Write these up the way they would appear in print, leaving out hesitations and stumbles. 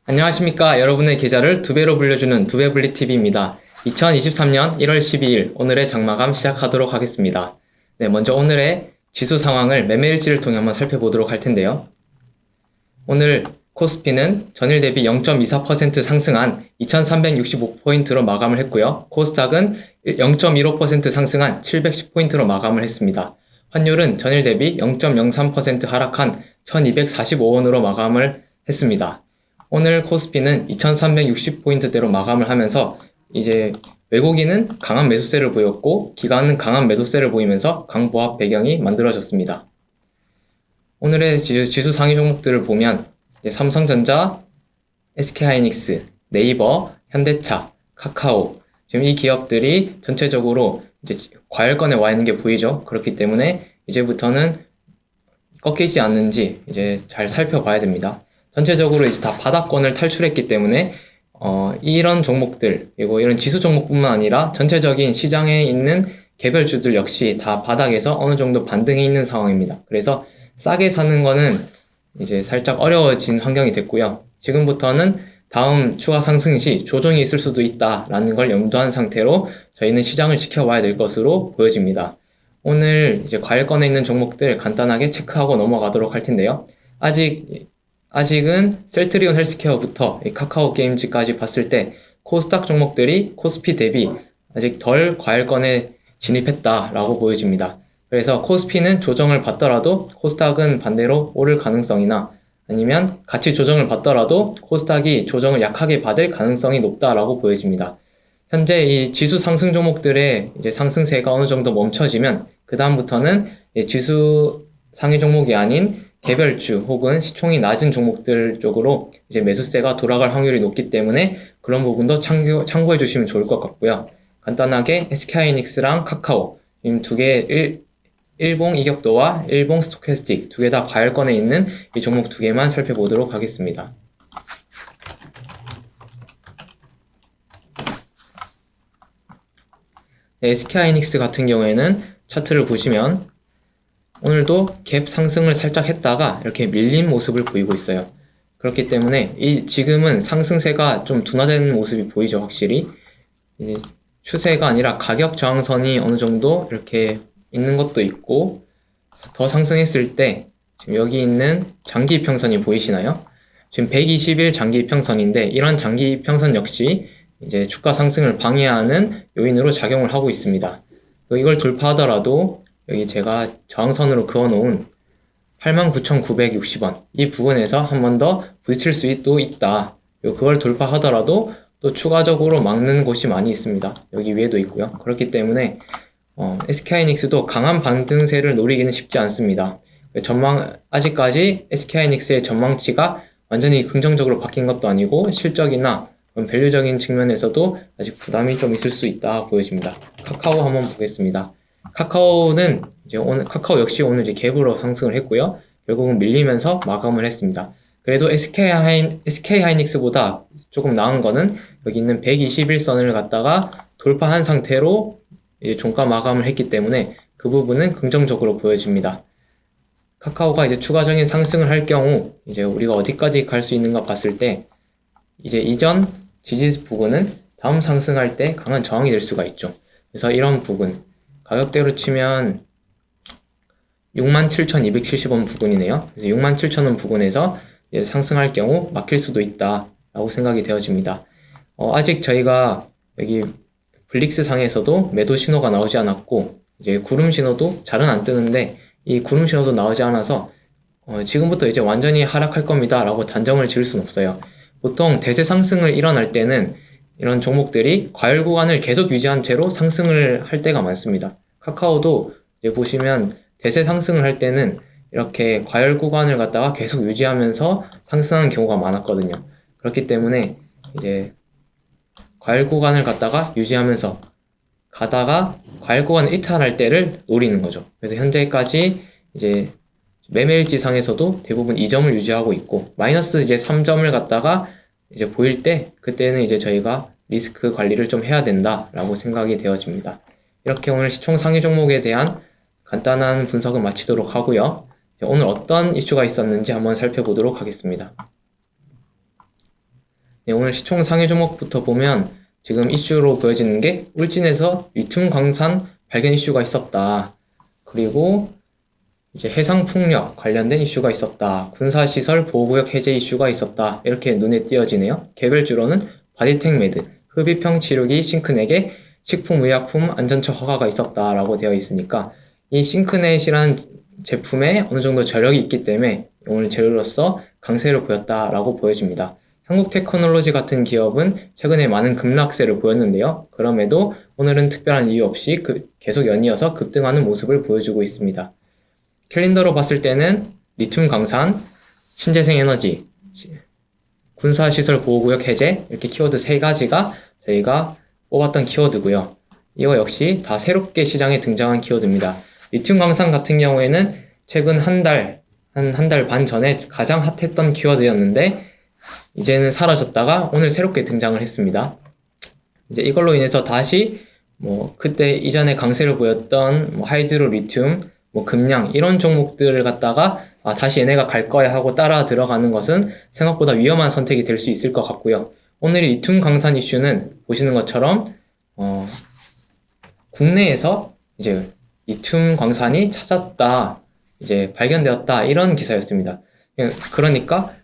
안녕하십니까. 여러분의 계좌를 두 배로 불려주는 두배블리TV입니다. 2023년 1월 12일 오늘의 장마감 시작하도록 하겠습니다. 네, 먼저 오늘의 지수 상황을 매매일지를 통해 한번 살펴보도록 할 텐데요. 오늘 코스피는 전일 대비 0.24% 상승한 2365포인트로 마감을 했고요. 코스닥은 0.15% 상승한 710포인트로 마감을 했습니다. 환율은 전일 대비 0.03% 하락한 1245원으로 마감을 했습니다. 오늘 코스피는 2360포인트대로 마감을 하면서 이제 외국인은 강한 매수세를 보였고 기관은 강한 매도세를 보이면서 강보합 배경이 만들어졌습니다. 오늘의 지수 상위 종목들을 보면 삼성전자, SK하이닉스, 네이버, 현대차, 카카오 지금 이 기업들이 전체적으로 이제 과열권에 와 있는 게 보이죠. 그렇기 때문에 이제부터는 꺾이지 않는지 이제 잘 살펴봐야 됩니다. 전체적으로 이제 다 바닥권을 탈출했기 때문에 이런 종목들 그리고 이런 지수 종목뿐만 아니라 전체적인 시장에 있는 개별주들 역시 다 바닥에서 어느 정도 반등해 있는 상황입니다. 그래서 싸게 사는 거는 이제 살짝 어려워진 환경이 됐고요. 지금부터는 다음 추가 상승 시 조정이 있을 수도 있다라는 걸 염두한 상태로 저희는 시장을 지켜봐야 될 것으로 보여집니다. 오늘 이제 과열권에 있는 종목들 간단하게 체크하고 넘어가도록 할 텐데요. 아직은 셀트리온 헬스케어부터 카카오 게임즈까지 봤을 때 코스닥 종목들이 코스피 대비 아직 덜 과열권에 진입했다라고 보여집니다. 그래서 코스피는 조정을 받더라도 코스닥은 반대로 오를 가능성이나 아니면 같이 조정을 받더라도 코스닥이 조정을 약하게 받을 가능성이 높다라고 보여집니다. 현재 이 지수 상승 종목들의 이제 상승세가 어느 정도 멈춰지면 그 다음부터는 지수 상위 종목이 아닌 개별주 혹은 시총이 낮은 종목들 쪽으로 이제 매수세가 돌아갈 확률이 높기 때문에 그런 부분도 참고해 주시면 좋을 것 같고요. 간단하게 SK하이닉스랑 카카오 두 개의 일봉 이격도와 일봉 스토캐스틱 두 개 다 과열권에 있는 이 종목 두 개만 살펴보도록 하겠습니다. 네, SK하이닉스 같은 경우에는 차트를 보시면 오늘도 갭 상승을 살짝 했다가 이렇게 밀린 모습을 보이고 있어요. 그렇기 때문에 지금은 상승세가 좀 둔화되는 모습이 보이죠, 확실히. 추세가 아니라 가격 저항선이 어느 정도 이렇게 있는 것도 있고, 더 상승했을 때 지금 여기 있는 장기 이평선이 보이시나요? 지금 120일 장기 이평선인데 이런 장기 이평선 역시 이제 주가 상승을 방해하는 요인으로 작용을 하고 있습니다. 이걸 돌파하더라도 여기 제가 저항선으로 그어놓은 89,960원 이 부분에서 한 번 더 부딪힐 수도 있다. 그걸 돌파하더라도 또 추가적으로 막는 곳이 많이 있습니다. 여기 위에도 있고요. 그렇기 때문에 SK하이닉스도 강한 반등세를 노리기는 쉽지 않습니다. 아직까지 SK하이닉스의 전망치가 완전히 긍정적으로 바뀐 것도 아니고 실적이나 밸류적인 측면에서도 아직 부담이 좀 있을 수 있다 보여집니다. 카카오 한번 보겠습니다. 카카오는 카카오 역시 오늘 이제 갭으로 상승을 했고요. 결국은 밀리면서 마감을 했습니다. 그래도 SK하이닉스보다 조금 나은 거는 여기 있는 121선을 갖다가 돌파한 상태로 이제 종가 마감을 했기 때문에 그 부분은 긍정적으로 보여집니다. 카카오가 이제 추가적인 상승을 할 경우 이제 우리가 어디까지 갈 수 있는가 봤을 때 이제 이전 지지 부분은 다음 상승할 때 강한 저항이 될 수가 있죠. 그래서 이런 부분 가격대로 치면 67,270원 부근이네요. 그래서 67,000원 부근에서 상승할 경우 막힐 수도 있다 라고 생각이 되어집니다. 아직 저희가 여기 블릭스 상에서도 매도 신호가 나오지 않았고 이제 구름 신호도 잘은 안 뜨는데 이 구름 신호도 나오지 않아서 지금부터 이제 완전히 하락할 겁니다 라고 단정을 지을 수는 없어요. 보통 대세 상승을 일어날 때는 이런 종목들이 과열 구간을 계속 유지한 채로 상승을 할 때가 많습니다. 카카오도 이제 보시면 대세 상승을 할 때는 이렇게 과열 구간을 갖다가 계속 유지하면서 상승하는 경우가 많았거든요. 그렇기 때문에 이제 과열 구간을 갖다가 유지하면서 가다가 과열 구간을 이탈할 때를 노리는 거죠. 그래서 현재까지 이제 매매일지 상에서도 대부분 2점을 유지하고 있고 마이너스 이제 3점을 갖다가 이제 보일 때 그때는 이제 저희가 리스크 관리를 좀 해야 된다라고 생각이 되어집니다. 이렇게 오늘 시총 상위 종목에 대한 간단한 분석을 마치도록 하고요. 오늘 어떤 이슈가 있었는지 한번 살펴보도록 하겠습니다. 네, 오늘 시총 상위 종목부터 보면 지금 이슈로 보여지는 게 울진에서 리튬 광산 발견 이슈가 있었다. 그리고 이제 해상풍력 관련된 이슈가 있었다. 군사시설 보호구역 해제 이슈가 있었다. 이렇게 눈에 띄어지네요. 개별주로는 바디텍메드, 흡입형 치료기 싱크넷에 식품의약품 안전처 허가가 있었다라고 되어 있으니까 이 싱크넷이라는 제품에 어느 정도 저력이 있기 때문에 오늘 재료로서 강세를 보였다라고 보여집니다. 한국테크놀로지 같은 기업은 최근에 많은 급락세를 보였는데요. 그럼에도 오늘은 특별한 이유 없이 계속 연이어서 급등하는 모습을 보여주고 있습니다. 캘린더로 봤을 때는 리튬 광산, 신재생 에너지, 군사시설 보호구역 해제 이렇게 키워드 3가지가 저희가 뽑았던 키워드고요. 이거 역시 다 새롭게 시장에 등장한 키워드입니다. 리튬 광산 같은 경우에는 최근 한 달 반 전에 가장 핫했던 키워드였는데 이제는 사라졌다가 오늘 새롭게 등장을 했습니다. 이제 이걸로 인해서 다시 그때 이전에 강세를 보였던 하이드로 리튬, 금량 이런 종목들을 갖다가 다시 얘네가 갈 거야 하고 따라 들어가는 것은 생각보다 위험한 선택이 될 수 있을 것 같고요. 오늘 리튬 광산 이슈는 보시는 것처럼 국내에서 이제 리튬 광산이 찾았다, 이제 발견되었다 이런 기사였습니다. 그러니까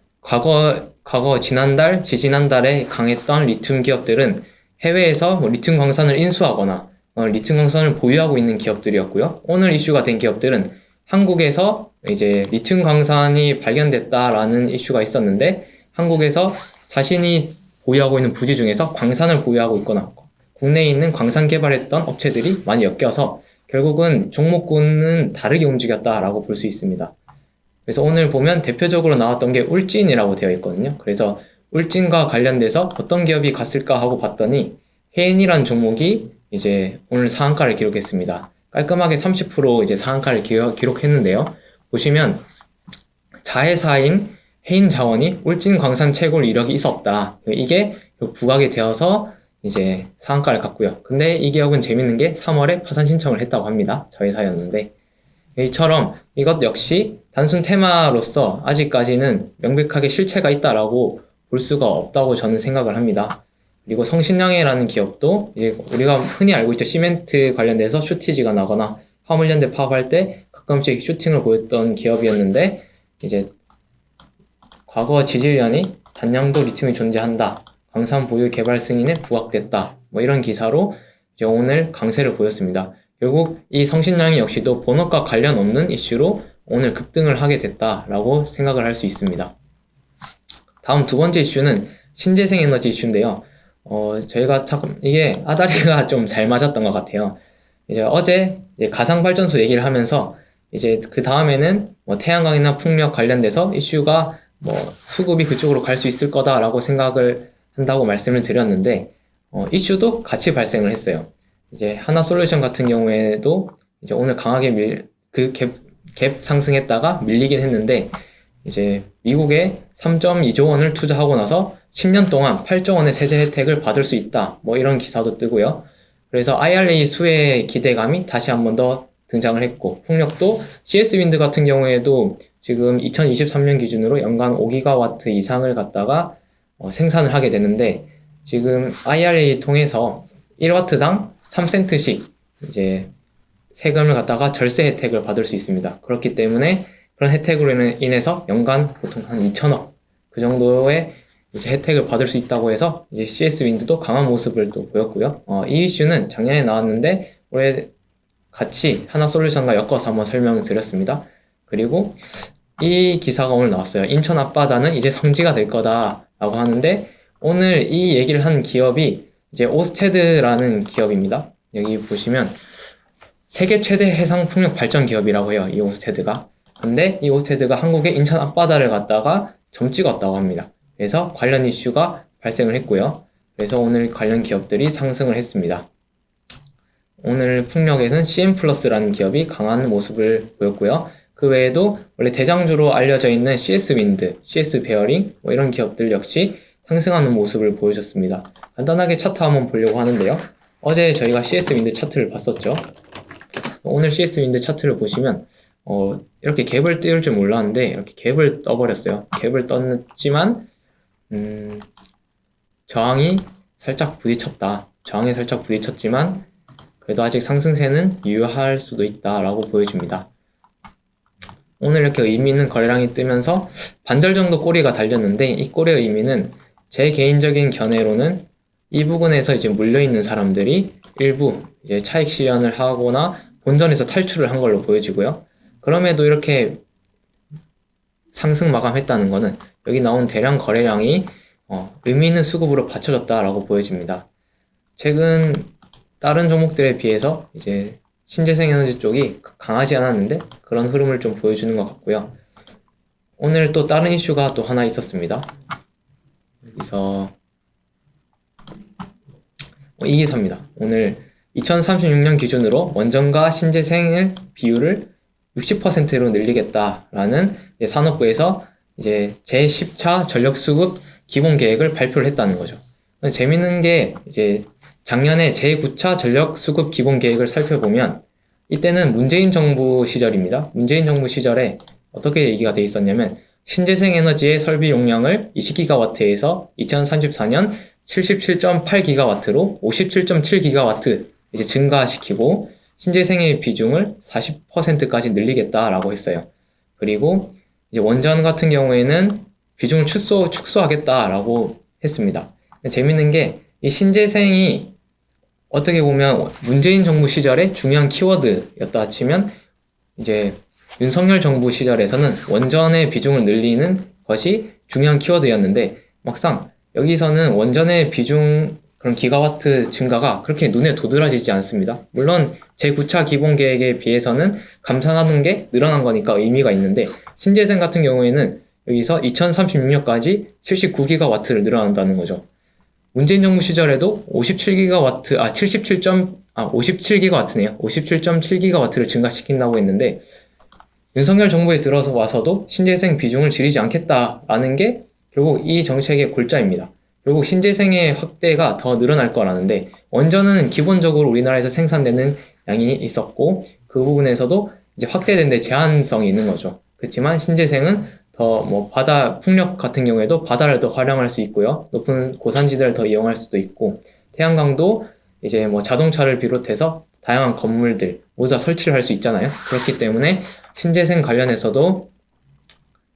과거 지난달, 지지난달에 강했던 리튬 기업들은 해외에서 리튬 광산을 인수하거나 리튬 광산을 보유하고 있는 기업들이었고요. 오늘 이슈가 된 기업들은 한국에서 이제 리튬 광산이 발견됐다라는 이슈가 있었는데 한국에서 자신이 보유하고 있는 부지 중에서 광산을 보유하고 있거나 국내에 있는 광산 개발했던 업체들이 많이 엮여서 결국은 종목군은 다르게 움직였다라고 볼 수 있습니다. 그래서 오늘 보면 대표적으로 나왔던 게 울진이라고 되어 있거든요. 그래서 울진과 관련돼서 어떤 기업이 갔을까 하고 봤더니 해인이란 종목이 이제 오늘 상한가를 기록했습니다. 깔끔하게 30% 이제 상한가를 기록했는데요. 보시면 자회사인 해인자원이 울진 광산 채굴 이력이 있었다. 이게 부각이 되어서 이제 상한가를 갔고요. 근데 이 기업은 재밌는 게 3월에 파산 신청을 했다고 합니다. 자회사였는데 이처럼 이것 역시 단순 테마로서 아직까지는 명백하게 실체가 있다라고 볼 수가 없다고 저는 생각을 합니다. 그리고 성신양해라는 기업도 이제 우리가 흔히 알고 있죠. 시멘트 관련돼서 슈티지가 나거나 화물연대 파업할 때 가끔씩 슈팅을 보였던 기업이었는데 이제 과거 지질련이 단양도 리튬이 존재한다. 광산 보유 개발 승인에 부각됐다. 이런 기사로 이제 오늘 강세를 보였습니다. 결국 이 성신양해 역시도 본업과 관련 없는 이슈로 오늘 급등을 하게 됐다라고 생각을 할 수 있습니다. 다음 두 번째 이슈는 신재생 에너지 이슈인데요. 저희가 이게 아다리가 좀 잘 맞았던 것 같아요. 이제 어제 가상발전소 얘기를 하면서 이제 그 다음에는 태양광이나 풍력 관련돼서 이슈가 수급이 그쪽으로 갈 수 있을 거다라고 생각을 한다고 말씀을 드렸는데 이슈도 같이 발생을 했어요. 이제 하나솔루션 같은 경우에도 이제 오늘 강하게 갭 상승했다가 밀리긴 했는데 이제 미국에 3.2조 원을 투자하고 나서 10년 동안 8조 원의 세제 혜택을 받을 수 있다. 이런 기사도 뜨고요. 그래서 IRA 수혜 기대감이 다시 한 번 더 등장을 했고 풍력도 CS윈드 같은 경우에도 지금 2023년 기준으로 연간 5기가와트 이상을 갖다가 생산을 하게 되는데 지금 IRA 통해서 1와트당 3센트씩 이제 세금을 갖다가 절세 혜택을 받을 수 있습니다. 그렇기 때문에 그런 혜택으로 인해서 연간 보통 한 2천억 그 정도의 이제 혜택을 받을 수 있다고 해서 이제 CS윈드도 강한 모습을 또 보였고요. 이 이슈는 작년에 나왔는데 올해 같이 하나솔루션과 엮어서 한번 설명을 드렸습니다. 그리고 이 기사가 오늘 나왔어요. 인천 앞바다는 이제 성지가 될 거다라고 하는데 오늘 이 얘기를 한 기업이 이제 오스테드라는 기업입니다. 여기 보시면 세계 최대 해상 풍력 발전 기업이라고 해요. 이 오스테드가. 근데 이 오스테드가 한국의 인천 앞바다를 갖다가 점 찍었다고 합니다. 그래서 관련 이슈가 발생을 했고요. 그래서 오늘 관련 기업들이 상승을 했습니다. 오늘 풍력에서는 CM플러스라는 기업이 강한 모습을 보였고요. 그 외에도 원래 대장주로 알려져 있는 CS윈드, CS베어링 이런 기업들 역시 상승하는 모습을 보여줬습니다. 간단하게 차트 한번 보려고 하는데요. 어제 저희가 CS윈드 차트를 봤었죠. 오늘 CS윈드 차트를 보시면 이렇게 갭을 띄울 줄 몰랐는데 이렇게 갭을 떠버렸어요. 갭을 떴지만 저항이 살짝 부딪혔다. 저항에 살짝 부딪혔지만 그래도 아직 상승세는 유효할 수도 있다라고 보여집니다. 오늘 이렇게 의미 있는 거래량이 뜨면서 반절 정도 꼬리가 달렸는데, 이 꼬리의 의미는 제 개인적인 견해로는 이 부분에서 이제 물려있는 사람들이 일부 이제 차익 실현을 하거나 본전에서 탈출을 한 걸로 보여지고요. 그럼에도 이렇게 상승 마감했다는 것은 여기 나온 대량 거래량이 의미 있는 수급으로 받쳐졌다라고 보여집니다. 최근 다른 종목들에 비해서 이제 신재생에너지 쪽이 강하지 않았는데 그런 흐름을 좀 보여주는 것 같고요. 오늘 또 다른 이슈가 또 하나 있었습니다. 여기서 이 기사입니다. 오늘 2036년 기준으로 원전과 신재생을 비율을 60%로 늘리겠다라는 산업부에서 이제 제10차 전력수급 기본 계획을 발표를 했다는 거죠. 재밌는 게 이제 작년에 제9차 전력수급 기본 계획을 살펴보면 이때는 문재인 정부 시절입니다. 문재인 정부 시절에 어떻게 얘기가 돼 있었냐면 신재생 에너지의 설비 용량을 20기가와트에서 2034년 77.8기가와트로 57.7기가와트 이제 증가시키고 신재생의 비중을 40%까지 늘리겠다라고 했어요. 그리고 이제 원전 같은 경우에는 비중을 축소하겠다라고 했습니다. 재밌는 게 이 신재생이 어떻게 보면 문재인 정부 시절의 중요한 키워드였다 치면 이제 윤석열 정부 시절에서는 원전의 비중을 늘리는 것이 중요한 키워드였는데 막상 여기서는 원전의 비중 그런 기가와트 증가가 그렇게 눈에 도드라지지 않습니다. 물론 제9차 기본 계획에 비해서는 감산하는 게 늘어난 거니까 의미가 있는데 신재생 같은 경우에는 여기서 2036년까지 79기가와트를 늘어난다는 거죠. 문재인 정부 시절에도 57기가와트네요. 57.7기가와트를 증가시킨다고 했는데 윤석열 정부에 들어서 와서도 신재생 비중을 줄이지 않겠다라는 게 결국 이 정책의 골자입니다. 결국 신재생의 확대가 더 늘어날 거라는데 원전은 기본적으로 우리나라에서 생산되는 양이 있었고 그 부분에서도 이제 확대된 데 제한성이 있는 거죠. 그렇지만 신재생은 더 바다 풍력 같은 경우에도 바다를 더 활용할 수 있고요. 높은 고산지대를 더 이용할 수도 있고 태양광도 이제 자동차를 비롯해서 다양한 건물들 모두 다 설치를 할 수 있잖아요. 그렇기 때문에 신재생 관련해서도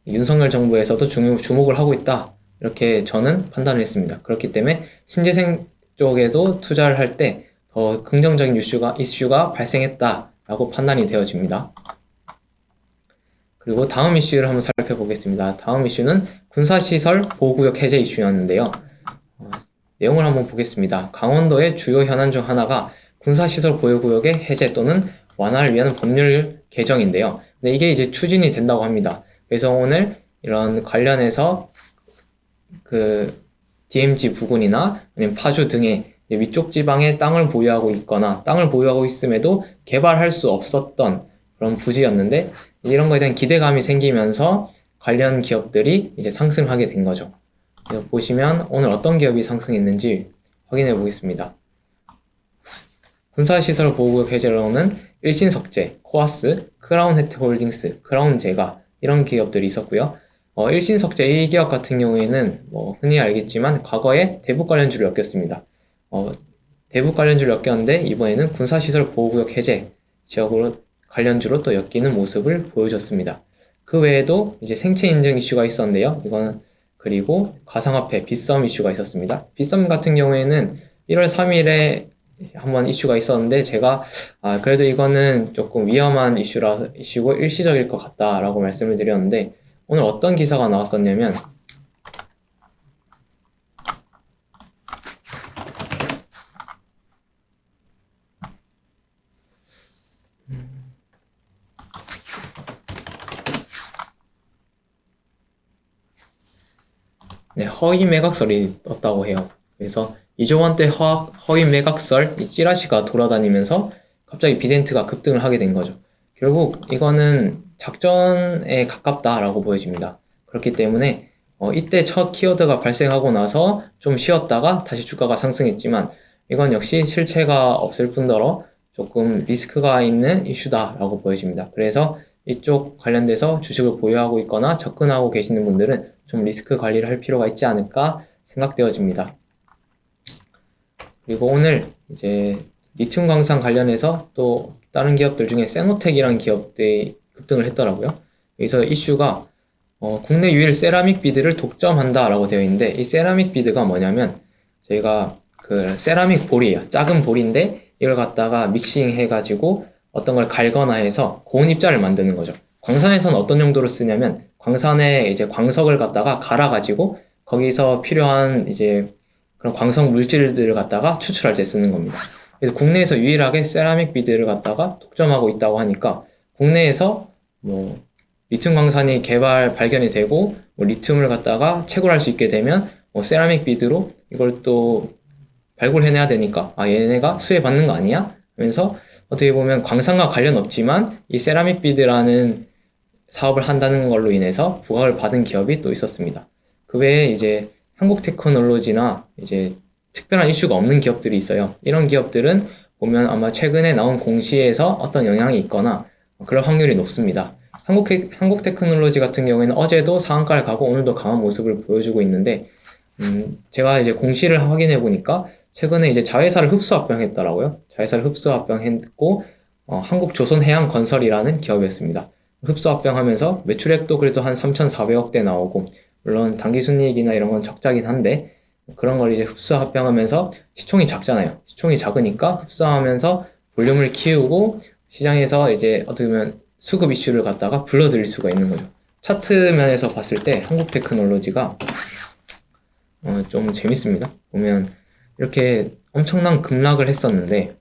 윤석열 정부에서도 주목을 하고 있다. 이렇게 저는 판단을 했습니다. 그렇기 때문에 신재생 쪽에도 투자를 할 때 더 긍정적인 이슈가 발생했다라고 판단이 되어집니다. 그리고 다음 이슈를 한번 살펴보겠습니다. 다음 이슈는 군사시설 보호구역 해제 이슈였는데요. 내용을 한번 보겠습니다. 강원도의 주요 현안 중 하나가 군사시설 보호구역의 해제 또는 완화를 위한 법률 개정인데요. 근데 이게 이제 추진이 된다고 합니다. 그래서 오늘 이런 관련해서 그 DMZ 부근이나 아니면 파주 등의 위쪽 지방에 땅을 보유하고 있거나 땅을 보유하고 있음에도 개발할 수 없었던 그런 부지였는데 이런 거에 대한 기대감이 생기면서 관련 기업들이 이제 상승하게 된 거죠. 그래서 보시면 오늘 어떤 기업이 상승했는지 확인해 보겠습니다. 군사시설 보호구역 해제로는 일신석재, 코아스, 크라운혜택홀딩스, 크라운제가 이런 기업들이 있었고요. 일신석재 이 기업 같은 경우에는 흔히 알겠지만 과거에 대북 관련주를 엮였습니다. 대북 관련주를 엮였는데 이번에는 군사시설 보호구역 해제 지역으로 관련주로 또 엮이는 모습을 보여줬습니다. 그 외에도 이제 생체 인증 이슈가 있었는데요. 이거는 그리고 가상화폐 빗썸 이슈가 있었습니다. 빗썸 같은 경우에는 1월 3일에 한번 이슈가 있었는데 제가 그래도 이거는 조금 위험한 이슈고 일시적일 것 같다라고 말씀을 드렸는데 오늘 어떤 기사가 나왔었냐면 허위 매각설이 떴다고 해요. 그래서 2조 원대 허위 매각설 이 찌라시가 돌아다니면서 갑자기 비덴트가 급등을 하게 된 거죠. 결국 이거는 작전에 가깝다라고 보여집니다. 그렇기 때문에 이때 첫 키워드가 발생하고 나서 좀 쉬었다가 다시 주가가 상승했지만 이건 역시 실체가 없을 뿐더러 조금 리스크가 있는 이슈다라고 보여집니다. 그래서 이쪽 관련돼서 주식을 보유하고 있거나 접근하고 계시는 분들은 좀 리스크 관리를 할 필요가 있지 않을까 생각되어집니다. 그리고 오늘 이제 리튬 광산 관련해서 또 다른 기업들 중에 세노텍이라는 기업들이 급등을 했더라고요. 여기서 이슈가 국내 유일 세라믹 비드를 독점한다라고 되어 있는데, 이 세라믹 비드가 뭐냐면 저희가 그 세라믹 볼이에요. 작은 볼인데 이걸 갖다가 믹싱 해가지고 어떤 걸 갈거나 해서 고온 입자를 만드는 거죠. 광산에서는 어떤 용도로 쓰냐면 광산에 이제 광석을 갖다가 갈아가지고 거기서 필요한 이제 그런 광석 물질들을 갖다가 추출할 때 쓰는 겁니다. 그래서 국내에서 유일하게 세라믹 비드를 갖다가 독점하고 있다고 하니까 국내에서 뭐 리튬 광산이 발견이 되고 뭐 리튬을 갖다가 채굴할 수 있게 되면 뭐 세라믹 비드로 이걸 또 발굴해내야 되니까 얘네가 수혜받는 거 아니야? 하면서 어떻게 보면 광산과 관련 없지만 이 세라믹 비드라는 사업을 한다는 걸로 인해서 부각을 받은 기업이 또 있었습니다. 그 외에 이제 한국테크놀로지나 이제 특별한 이슈가 없는 기업들이 있어요. 이런 기업들은 보면 아마 최근에 나온 공시에서 어떤 영향이 있거나 그럴 확률이 높습니다. 한국테크놀로지 같은 경우에는 어제도 상한가를 가고 오늘도 강한 모습을 보여주고 있는데, 제가 이제 공시를 확인해 보니까 최근에 이제 자회사를 흡수합병했더라고요. 자회사를 흡수합병했고, 한국조선해양건설이라는 기업이었습니다. 흡수합병하면서 매출액도 그래도 한 3,400억대 나오고, 물론 당기순이익이나 이런 건 적자긴 한데, 그런 걸 이제 흡수합병하면서 시총이 작잖아요. 시총이 작으니까 흡수하면서 볼륨을 키우고 시장에서 이제 어떻게 보면 수급 이슈를 갖다가 불러들일 수가 있는 거죠. 차트 면에서 봤을 때 한국테크놀로지가 좀 재밌습니다. 보면 이렇게 엄청난 급락을 했었는데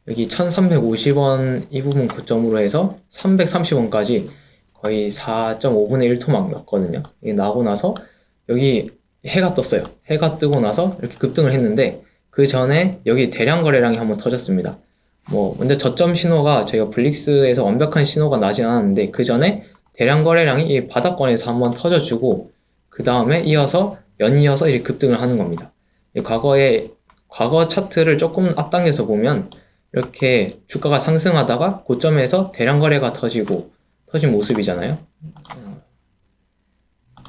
여기 1350원 이 부분 고점으로 해서 330원까지 거의 4.5분의 1 토막 났거든요. 이게 나고 나서 여기 해가 떴어요. 해가 뜨고 나서 이렇게 급등을 했는데 그 전에 여기 대량 거래량이 한번 터졌습니다. 뭐 먼저 저점 신호가 저희가 블릭스에서 완벽한 신호가 나진 않았는데 그 전에 대량 거래량이 이 바닥권에서 한번 터져주고 그 다음에 연이어서 이렇게 급등을 하는 겁니다. 과거 차트를 조금 앞당겨서 보면 이렇게 주가가 상승하다가 고점에서 대량 거래가 터진 모습이잖아요.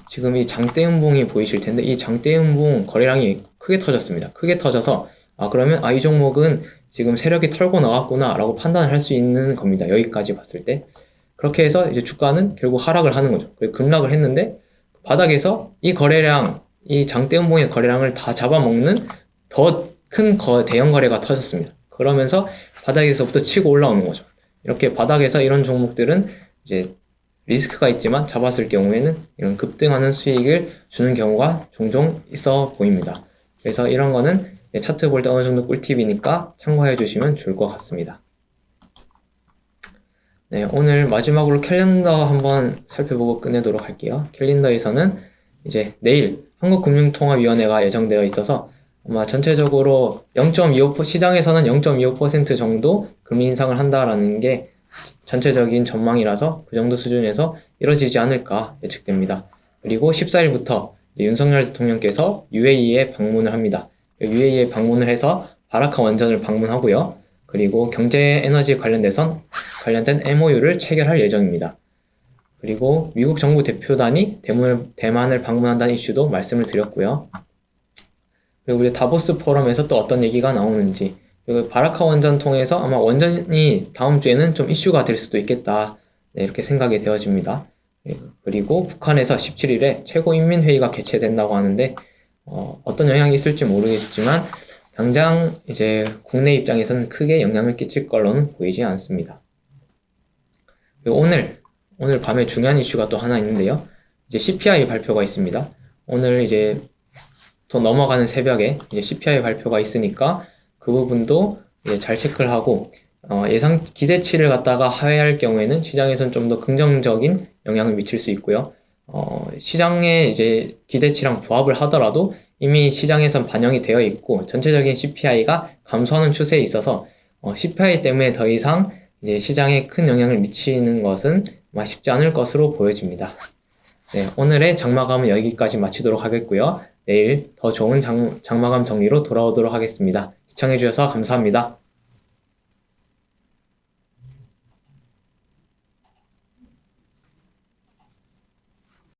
지금 이 장대음봉이 보이실 텐데 이 장대음봉 거래량이 크게 터졌습니다. 크게 터져서 그러면 이 종목은 지금 세력이 털고 나왔구나 라고 판단을 할 수 있는 겁니다. 여기까지 봤을 때. 그렇게 해서 이제 주가는 결국 하락을 하는 거죠. 그리고 급락을 했는데 바닥에서 이 장대음봉의 거래량을 다 잡아먹는 더 큰 대형 거래가 터졌습니다. 그러면서 바닥에서부터 치고 올라오는 거죠. 이렇게 바닥에서 이런 종목들은 이제 리스크가 있지만 잡았을 경우에는 이런 급등하는 수익을 주는 경우가 종종 있어 보입니다. 그래서 이런 거는 차트 볼 때 어느 정도 꿀팁이니까 참고해 주시면 좋을 것 같습니다. 네, 오늘 마지막으로 캘린더 한번 살펴보고 끝내도록 할게요. 캘린더에서는 이제 내일 한국금융통화위원회가 예정되어 있어서 아마 전체적으로 시장에서는 0.25% 정도 금리 인상을 한다라는 게 전체적인 전망이라서 그 정도 수준에서 이뤄지지 않을까 예측됩니다. 그리고 14일부터 윤석열 대통령께서 UAE에 방문을 합니다. UAE에 방문을 해서 바라카 원전을 방문하고요. 그리고 경제 에너지 관련된 MOU를 체결할 예정입니다. 그리고 미국 정부 대표단이 대만을 방문한다는 이슈도 말씀을 드렸고요. 그리고 우리 다보스 포럼에서 또 어떤 얘기가 나오는지, 그리고 바라카 원전 통해서 아마 원전이 다음 주에는 좀 이슈가 될 수도 있겠다. 네, 이렇게 생각이 되어집니다. 그리고 북한에서 17일에 최고인민회의가 개최된다고 하는데 어떤 영향이 있을지 모르겠지만 당장 이제 국내 입장에서는 크게 영향을 끼칠 걸로는 보이지 않습니다. 그리고 오늘 밤에 중요한 이슈가 또 하나 있는데요. 이제 CPI 발표가 있습니다. 오늘 이제 또 넘어가는 새벽에 이제 CPI 발표가 있으니까 그 부분도 이제 잘 체크를 하고 예상 기대치를 갖다가 하회할 경우에는 시장에서는 좀 더 긍정적인 영향을 미칠 수 있고요. 시장의 이제 기대치랑 부합을 하더라도 이미 시장에선 반영이 되어 있고 전체적인 CPI가 감소하는 추세에 있어서 CPI 때문에 더 이상 이제 시장에 큰 영향을 미치는 것은 아마 쉽지 않을 것으로 보여집니다. 네, 오늘의 장마감은 여기까지 마치도록 하겠고요. 내일 더 좋은 장마감 정리로 돌아오도록 하겠습니다. 시청해주셔서 감사합니다.